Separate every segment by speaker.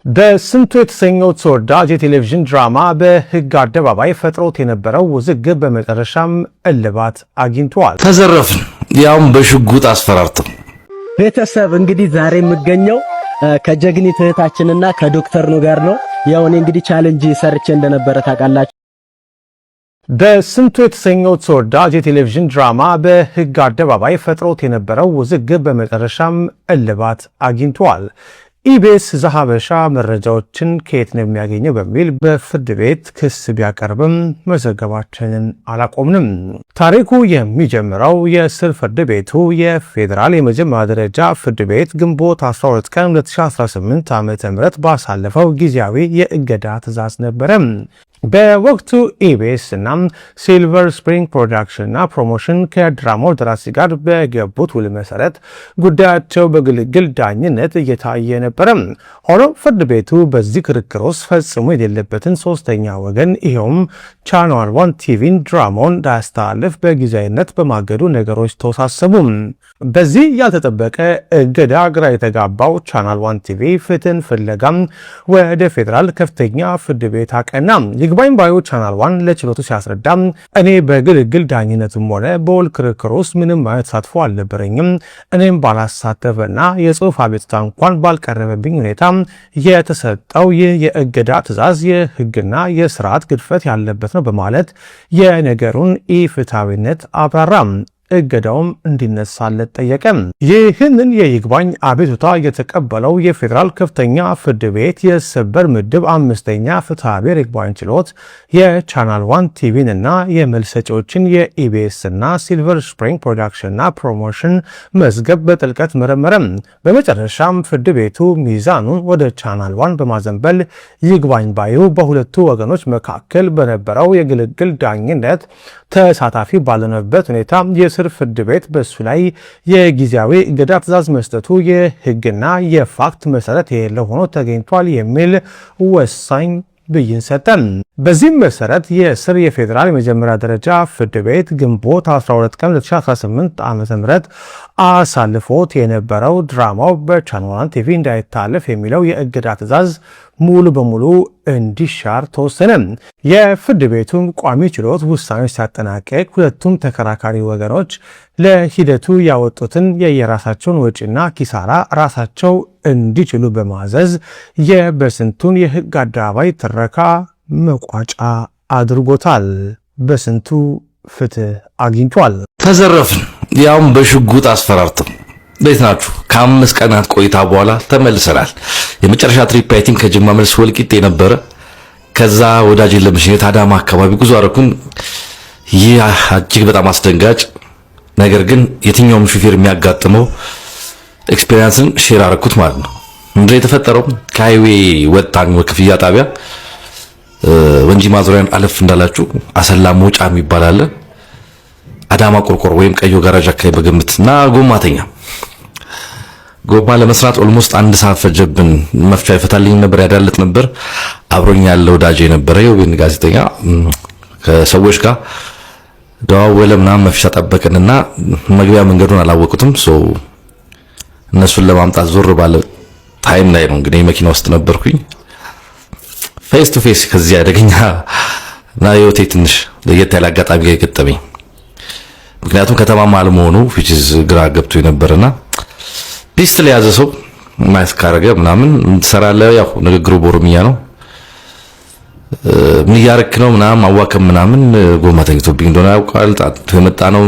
Speaker 1: በስንቱ የተሰኘው ተወዳጅ የቴሌቪዥን ድራማ በሕግ አደባባይ ፈጥሮት የነበረው ውዝግብ በመጨረሻም እልባት አግኝቷል።
Speaker 2: ተዘረፍን፣ ያውም በሽጉጥ አስፈራርተው።
Speaker 3: ቤተሰብ እንግዲህ ዛሬ የምገኘው ከጀግኒት እህታችንና ከዶክተር ኑ ጋር ነው። ያው እኔ እንግዲህ ቻሌንጅ ሰርቼ እንደነበረ ታውቃላችሁ።
Speaker 1: በስንቱ የተሰኘው ተወዳጅ የቴሌቪዥን ድራማ በሕግ አደባባይ ፈጥሮት የነበረው ውዝግብ በመጨረሻም እልባት አግኝቷል። ኢቢኤስ ዘሐበሻ መረጃዎችን ከየት ነው የሚያገኘው በሚል በፍርድ ቤት ክስ ቢያቀርብም መዘገባችንን አላቆምንም። ታሪኩ የሚጀምረው የስር ፍርድ ቤቱ የፌዴራል የመጀመሪያ ደረጃ ፍርድ ቤት ግንቦት 12 ቀን 2018 ዓ.ም ባሳለፈው ጊዜያዊ የእገዳ ትዕዛዝ ነበረ። በወቅቱ ኢቢኤስ እና ሲልቨር ስፕሪንግ ፕሮዳክሽን እና ፕሮሞሽን ከድራማው ደራሲ ጋር በገቡት ውል መሰረት ጉዳያቸው በግልግል ዳኝነት እየታየ ነበረ። ሆኖም ፍርድ ቤቱ በዚህ ክርክር ውስጥ ፈጽሞ የሌለበትን ሶስተኛ ወገን ይኸውም ቻናል 1 ቲቪን ድራማውን እንዳያስተላልፍ በጊዜያዊነት በማገዱ ነገሮች ተወሳሰቡ። በዚህ ያልተጠበቀ እገዳ ግራ የተጋባው ቻናል 1 ቲቪ ፍትህን ፍለጋም ወደ ፌዴራል ከፍተኛ ፍርድ ቤት አቀና። ይግባኝ ባዩ ቻናል 1 ለችሎቱ ሲያስረዳ እኔ በግልግል ዳኝነቱም ሆነ በውል ክርክር ውስጥ ምንም አይነት ተሳትፎ አልነበረኝም። እኔም ባላሳተፈና የጽሑፍ አቤቱታ እንኳን ባልቀረበብኝ ሁኔታ የተሰጠው ይህ የእገዳ ትዕዛዝ የሕግና የስርዓት ግድፈት ያለበት ነው በማለት የነገሩን ኢፍትሐዊነት አብራራ። እገዳውም እንዲነሳለት ጠየቀ። ይህንን የይግባኝ አቤቱታ የተቀበለው የፌዴራል ከፍተኛ ፍርድ ቤት የሰበር ምድብ 5ኛ ፍትሐ ብሔር ይግባኝ ችሎት የቻናል 1 ቲቪን እና የመልስ ሰጪዎችን የኢቢኤስ እና ሲልቨር ስፕሪንግ ፕሮዳክሽን እና ፕሮሞሽን መዝገብ በጥልቀት መረመረ። በመጨረሻም ፍርድ ቤቱ ሚዛኑን ወደ ቻናል 1 በማዘንበል ይግባኝ ባዩ በሁለቱ ወገኖች መካከል በነበረው የግልግል ዳኝነት ተሳታፊ ባልነበበት ሁኔታ የስር ፍርድ ቤት በሱ ላይ የጊዜያዊ እገዳ ትዕዛዝ መስጠቱ የሕግና የፋክት መሰረት የሌለው ሆኖ ተገኝቷል የሚል ወሳኝ ብይን ሰጠ። በዚህም መሰረት የስር የፌዴራል የመጀመሪያ ደረጃ ፍርድ ቤት ግንቦት 12 ቀን 2018 ዓ.ም አሳልፎት የነበረው ድራማው በቻናል 1 ቲቪ እንዳይታለፍ የሚለው የእገዳ ትዕዛዝ ሙሉ በሙሉ እንዲሻር ተወሰነ። የፍርድ ቤቱም ቋሚ ችሎት ውሳኔ ሲያጠናቀቅ ሁለቱም ተከራካሪ ወገኖች ለሂደቱ ያወጡትን የየራሳቸውን ወጪና ኪሳራ ራሳቸው እንዲችሉ በማዘዝ የበስንቱን የሕግ አደባባይ ትረካ መቋጫ አድርጎታል። በስንቱ ፍትህ አግኝቷል።
Speaker 2: ተዘረፍን፣ ያውም በሽጉጥ አስፈራርተው። እንዴት ናችሁ? ከ5 ቀናት ቆይታ በኋላ ተመልሰናል። የመጨረሻ ትሪፕ አይ ቲንክ ከጅማ መልስ ወልቂጤ ነበረ። ከዛ ወዳጅን ለምሽት አዳማ አካባቢ ጉዞ አደረኩኝ። ይህ እጅግ በጣም አስደንጋጭ ነገር ግን የትኛውም ሹፌር የሚያጋጥመው ኤክስፒሪየንስን ሼር አደረኩት ማለት ነው። ምንድነው የተፈጠረው? ከሃይዌይ ወጣን ክፍያ ጣቢያ ወንጂ ማዞሪያን አለፍ እንዳላችሁ አሰላ ሞጫ የሚባል አለ። አዳማ ቆርቆሮ ወይም ቀዮ ጋራጅ አካባቢ በግምትና ጎማ ለመስራት ኦልሞስት 1 ሰዓት ፈጀብን። መፍቻ ይፈታልኝ ነበር፣ ያዳልጥ ነበር። አብሮኝ ያለው ዳጄ ነበረ የወይን ጋዜጠኛ። ከሰዎች ጋር ደዋወለ ምናምን መፍቻ ጠበቅንና መግቢያ መንገዱን አላወቁትም። እነሱን ለማምጣት ዞር ባለ ታይም ላይ ነው እንግዲህ መኪና ውስጥ ነበርኩኝ። ፌስ ቱ ፌስ ከዚህ አደገኛ እና ህይወቴ ትንሽ ለየት ያለ አጋጣሚ ገጠመኝ። ምክንያቱም ከተማ መሀል መሆኑ which is ግራ ገብቶ የነበረና ፒስትል የያዘ ሰው ማይክ ካረገ ምናምን ትሰራለህ። ያው ንግግሩ በኦሮምኛ ነው። ምን ያረክ ነው ምናምን ማዋከም ምናምን ጎማ ተኝቶብኝ እንደሆነ ያውቃል። የመጣ ነው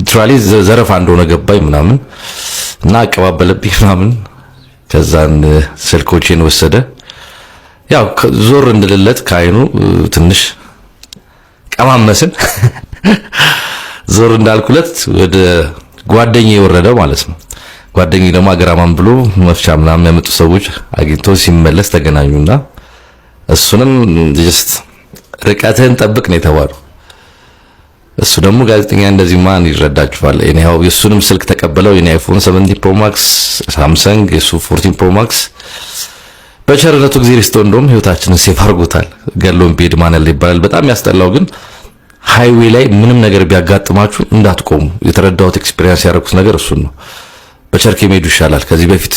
Speaker 2: ትራሊ ዘረፋ እንደሆነ ገባኝ ምናምን እና አቀባበለብኝ ምናምን። ከዛን ስልኮቼን ወሰደ። ያው ዞር እንድልለት ካይኑ ትንሽ ቀማመስን። ዞር እንዳልኩለት ወደ ጓደኛዬ ወረደ ማለት ነው። ጓደኛዬ ደግሞ አገራማን ብሎ መፍቻ ምናምን ያመጡ ሰዎች አግኝቶ ሲመለስ ተገናኙና እሱንም ጀስት ርቀትህን ጠብቅ ነው የተባለው። እሱ ደግሞ ጋዜጠኛ እንደዚህ ማን ይረዳችኋል? እኔው የሱንም ስልክ ተቀበለው የኔ አይፎን 17 ፕሮ ማክስ ሳምሰንግ የሱ 14 ፕሮ ማክስ በቸርነቱ ጊዜ ሪስቶ እንደውም ህይወታችንን ሴፍ አድርጎታል። ገሎን ቢሄድ ማነል ይባላል። በጣም ያስጠላው ግን ሃይዌይ ላይ ምንም ነገር ቢያጋጥማችሁ እንዳትቆሙ። የተረዳሁት ኤክስፒሪየንስ ያደረኩት ነገር እሱ ነው። በቸርኬ መሄዱ ይሻላል። ከዚህ በፊት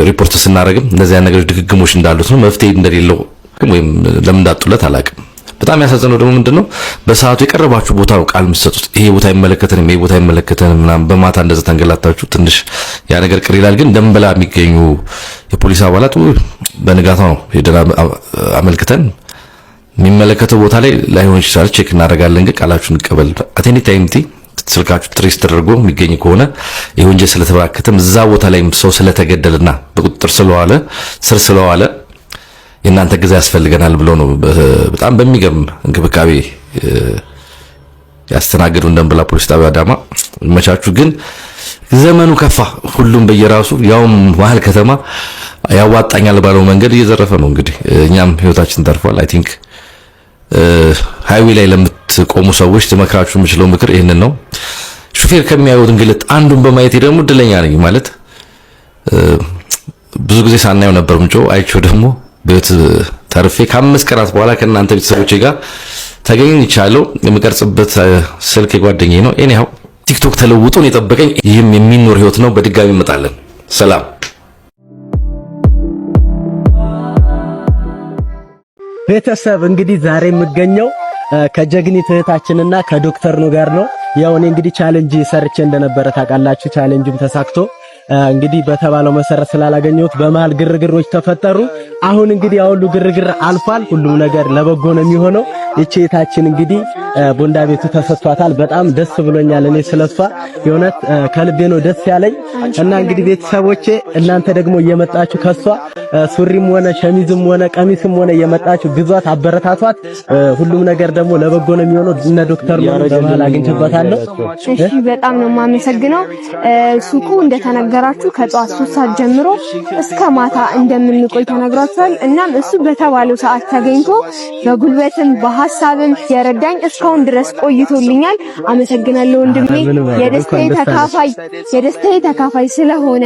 Speaker 2: ሪፖርት ስናደርግም እንደዚህ አይነት ነገሮች ድግግሞች እንዳሉት ነው። መፍትሄ እንደሌለው ወይም ለምን እንዳጡለት አላውቅም። በጣም ያሳዘነው ደግሞ ምንድነው በሰዓቱ የቀረባችሁ ቦታ ነው ቃል የምትሰጡት። ይሄ ቦታ አይመለከተንም፣ ይሄ ቦታ አይመለከተንም ምናምን በማታ እንደዛ ተንገላታችሁ ትንሽ ያ ነገር ቅር ይላል። ግን ደንበላ የሚገኙ የፖሊስ አባላት በንጋታው ነው ሄደን አመልክተን የሚመለከተው ቦታ ላይ ላይሆን ይችላል ቼክ እናደርጋለን፣ ግን ቃላችሁን እንቀበል አቴኒ ታይምቲ ስልካችሁ ትሬስ ተደርጎ የሚገኝ ከሆነ ይሄ ወንጀል ስለተበራከተም እዛ ቦታ ላይ ሰው ስለተገደለና በቁጥጥር ስለዋለ የእናንተ ግዛ ያስፈልገናል ብሎ ነው በጣም በሚገርም እንክብካቤ ያስተናገዱ ደንበላ ፖሊስ ጣቢያ አዳማ። መቻቹ ግን ዘመኑ ከፋ። ሁሉም በየራሱ ያውም መሀል ከተማ ያዋጣኛል ባለው መንገድ እየዘረፈ ነው። እንግዲህ እኛም ህይወታችን ተርፏል። አይ ቲንክ ሃይዌይ ላይ ለምትቆሙ ሰዎች ተመክራችሁ የምችለው ምክር ይሄንን ነው። ሹፌር ከሚያዩት እንግልት አንዱን በማየት ደግሞ እድለኛ ነኝ ማለት ብዙ ጊዜ ሳናየው ነበር ምንጮ አይቼው ደግሞ ቤት ተርፌ ከ5 ቀናት በኋላ ከእናንተ ቤተሰቦቼ ጋር ተገኝቻለሁ። የምቀርጽበት ስልክ የጓደኛዬ ነው። ኤኒሃው ቲክቶክ ተለውጦ ነው የጠበቀኝ። ይህም የሚኖር ህይወት ነው። በድጋሚ እንመጣለን። ሰላም
Speaker 3: ቤተሰብ። እንግዲህ ዛሬ የምገኘው ከጀግኒት እህታችንና ከዶክተር ነው ጋር ነው። ያው እኔ እንግዲህ ቻሌንጅ ሰርቼ እንደነበረ ታውቃላችሁ። ቻሌንጁም ተሳክቶ እንግዲህ በተባለው መሰረት ስላላገኘሁት በመሃል ግርግሮች ተፈጠሩ። አሁን እንግዲህ ያው ሁሉ ግርግር አልፏል። ሁሉም ነገር ለበጎ ነው የሚሆነው። እቺ እህታችን እንግዲህ ቦንዳ ቤቱ ተሰጥቷታል። በጣም ደስ ብሎኛል። እኔ ስለሷ የእውነት ከልቤ ነው ደስ ያለኝ እና እንግዲህ ቤተሰቦቼ እናንተ ደግሞ እየመጣችሁ ከሷ ሱሪም ሆነ ሸሚዝም ሆነ ቀሚስም ሆነ እየመጣችሁ ግዟት፣ አበረታቷት። ሁሉም ነገር ደግሞ ለበጎ ነው የሚሆነው። እነ ዶክተር ነው በመሃል አግኝቼበታለሁ።
Speaker 4: እሺ በጣም ነው የማመሰግነው። ሱቁ እንደተነገራችሁ ከጧት 3 ሰዓት ጀምሮ እስከ ማታ እንደምንቆይ ተነግሯችኋል። እናም እሱ በተባለው ሰዓት ተገኝቶ በጉልበትም በሐሳብም የረዳኝ እስካሁን ድረስ ቆይቶልኛል። አመሰግናለሁ ወንድሜ። የደስታዬ ተካፋይ ስለሆነ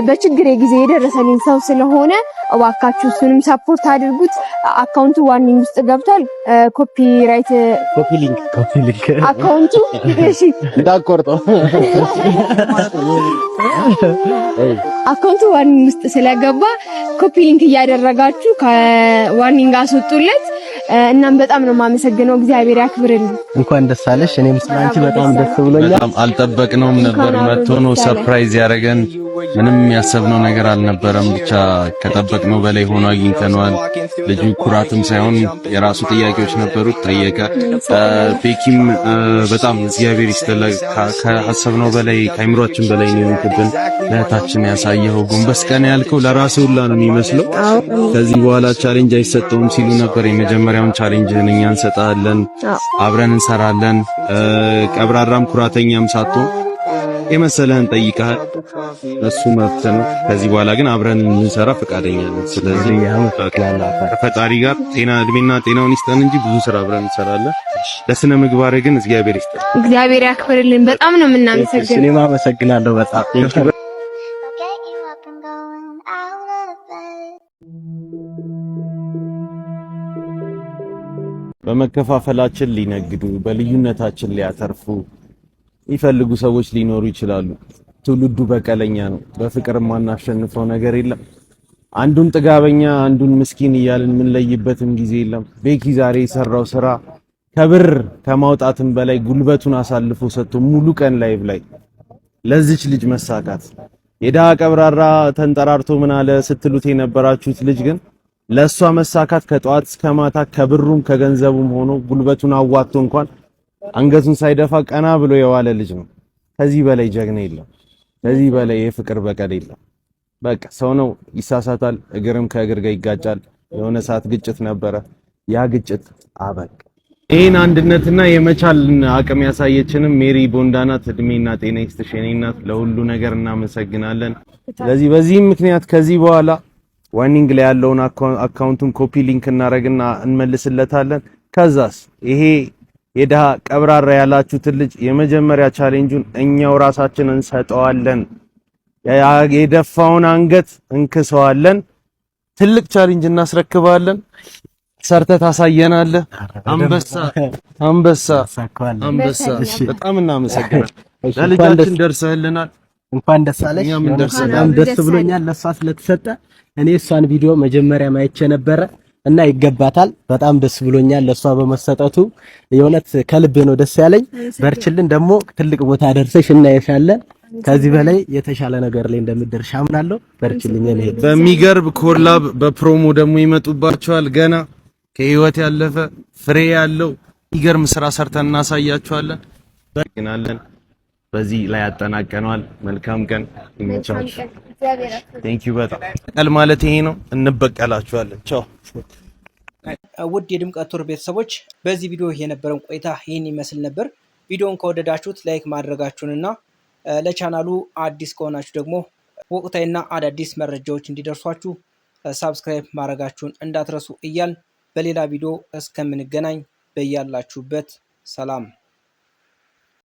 Speaker 4: በችግሬ ጊዜ የደረሰልኝ ሰው ስለሆነ እባካችሁ እሱንም ሰፖርት አድርጉት። አካውንቱ ዋርኒንግ ውስጥ ገብቷል። ኮፒ ሊንክ አካውንቱ እሺ እንዳቆርጠው አካውንቱ ዋርኒንግ ውስጥ ስለገባ ኮፒ ሊንክ እያደረጋችሁ ከዋርኒንግ አስወጡለት። እናም በጣም ነው የማመሰግነው። እግዚአብሔር ያክብርልኝ።
Speaker 3: እንኳን ደስ አለሽ። እኔም ስላንቺ በጣም ደስ ብሎኛል።
Speaker 5: በጣም አልጠበቅነውም ነበር። መጥቶ ነው ሰርፕራይዝ ያደረገን። ምንም ያሰብነው ነገር አልነበረም። ብቻ ከጠበቅነው በላይ ሆኖ አግኝተነዋል። ልጁ ኩራትም ሳይሆን የራሱ ጥያቄዎች ነበሩት፣ ጠየቀ። ቤኪም በጣም እግዚአብሔር ይስጥልህ። ከሐሰብነው በላይ ከአይምሮአችን በላይ ነው የሆንክብን። ለእህታችን ያሳየኸው ጎንበስ ቀና ያልከው ለራስህ ሁላ ነው የሚመስለው። ከዚህ በኋላ ቻሌንጅ አይሰጠውም ሲሉ ነበር። የመጀመሪያውን ቻሌንጅ እኛ እንሰጣለን፣ አብረን እንሰራለን። ቀብራራም ኩራተኛም ሳትሆን የመሰለህን ጠይቀሃል። እሱ መብት ነው። ከዚህ በኋላ ግን አብረን እንሰራ ፈቃደኛ ነን። ስለዚህ ከፈጣሪ ጋር እድሜና ጤናውን ይስጠን እንጂ ብዙ ስራ አብረን እንሰራለን። ለስነ ምግባር ግን እግዚአብሔር ይስጠን።
Speaker 4: እግዚአብሔር ያክብርልን። በጣም ነው የምናመሰግነው።
Speaker 3: እኔም አመሰግናለሁ በጣም።
Speaker 5: በመከፋፈላችን ሊነግዱ በልዩነታችን ሊያተርፉ ይፈልጉ ሰዎች ሊኖሩ ይችላሉ። ትውልዱ በቀለኛ ነው። በፍቅር ማናሸንፈው ነገር የለም። አንዱን ጥጋበኛ አንዱን ምስኪን እያልን ምን ለይበትም ጊዜ የለም። ቤኪ ዛሬ የሰራው ስራ ከብር ከማውጣትም በላይ ጉልበቱን አሳልፎ ሰጥቶ ሙሉ ቀን ላይቭ ላይ ለዚች ልጅ መሳካት የዳ ቀብራራ ተንጠራርቶ ምን አለ ስትሉት የነበራችሁት ልጅ ግን ለሷ መሳካት ከጧት እስከ ማታ ከብሩም ከገንዘቡም ሆኖ ጉልበቱን አዋጥቶ እንኳን አንገቱን ሳይደፋ ቀና ብሎ የዋለ ልጅ ነው። ከዚህ በላይ ጀግና የለም። ከዚህ በላይ የፍቅር በቀል የለም። በቃ ሰው ነው፣ ይሳሳታል፣ እግርም ከእግር ጋር ይጋጫል። የሆነ ሰዓት ግጭት ነበረ፣ ያ ግጭት አበቃ። ይሄን አንድነትና የመቻልን አቅም ያሳየችንም ሜሪ ቦንዳናት። እድሜና ጤና ይስጥሽ የኔ እናት፣ ለሁሉ ነገር እናመሰግናለን። ስለዚህ በዚህም ምክንያት ከዚህ በኋላ ዋርኒንግ ላይ ያለውን አካውንቱን ኮፒ ሊንክ እናረግና እንመልስለታለን። ከዛስ ይሄ የደሃ ቀብራራ ያላችሁትን ልጅ የመጀመሪያ ቻሌንጁን እኛው ራሳችን እንሰጠዋለን። የደፋውን አንገት እንክሰዋለን። ትልቅ ቻሌንጅ እናስረክባለን። ሰርተህ ታሳየናለህ። አንበሳ። በጣም እናመሰግናለን። ለልጃችን ደርሰህልናል።
Speaker 3: እንኳን ደስ አለሽ። በጣም ደስ ብሎኛል ለሷ ስለተሰጠ። እኔ እሷን ቪዲዮ መጀመሪያ ማይቼ ነበረ እና ይገባታል። በጣም ደስ ብሎኛል ለሷ በመሰጠቱ የእውነት ከልቤ ነው ደስ ያለኝ። በርችልን ደግሞ ትልቅ ቦታ ደርሰሽ እናየሻለን። ከዚህ በላይ የተሻለ ነገር ላይ እንደምትደርሽ አምናለሁ። በርችልኝ። እኔ
Speaker 5: በሚገርብ ኮላብ በፕሮሞ ደግሞ ይመጡባቸዋል። ገና ከህይወት ያለፈ ፍሬ ያለው ይገርም ስራ ሰርተን እናሳያቸዋለን። በግናለን በዚህ ላይ ያጠናቀናል። መልካም ቀን ይመቻችሁ። ቴንክ ዩ በጣም ቀል ማለት ይሄ ነው። እንበቀላችኋለን። ቻው።
Speaker 6: ውድ የድምቀት ቱር ቤተሰቦች በዚህ ቪዲዮ የነበረን ቆይታ ይህን ይመስል ነበር። ቪዲዮውን ከወደዳችሁት ላይክ ማድረጋችሁንና ለቻናሉ አዲስ ከሆናችሁ ደግሞ ወቅታዊና አዳዲስ መረጃዎች እንዲደርሷችሁ ሳብስክራይብ ማድረጋችሁን እንዳትረሱ እያል በሌላ ቪዲዮ እስከምንገናኝ በያላችሁበት ሰላም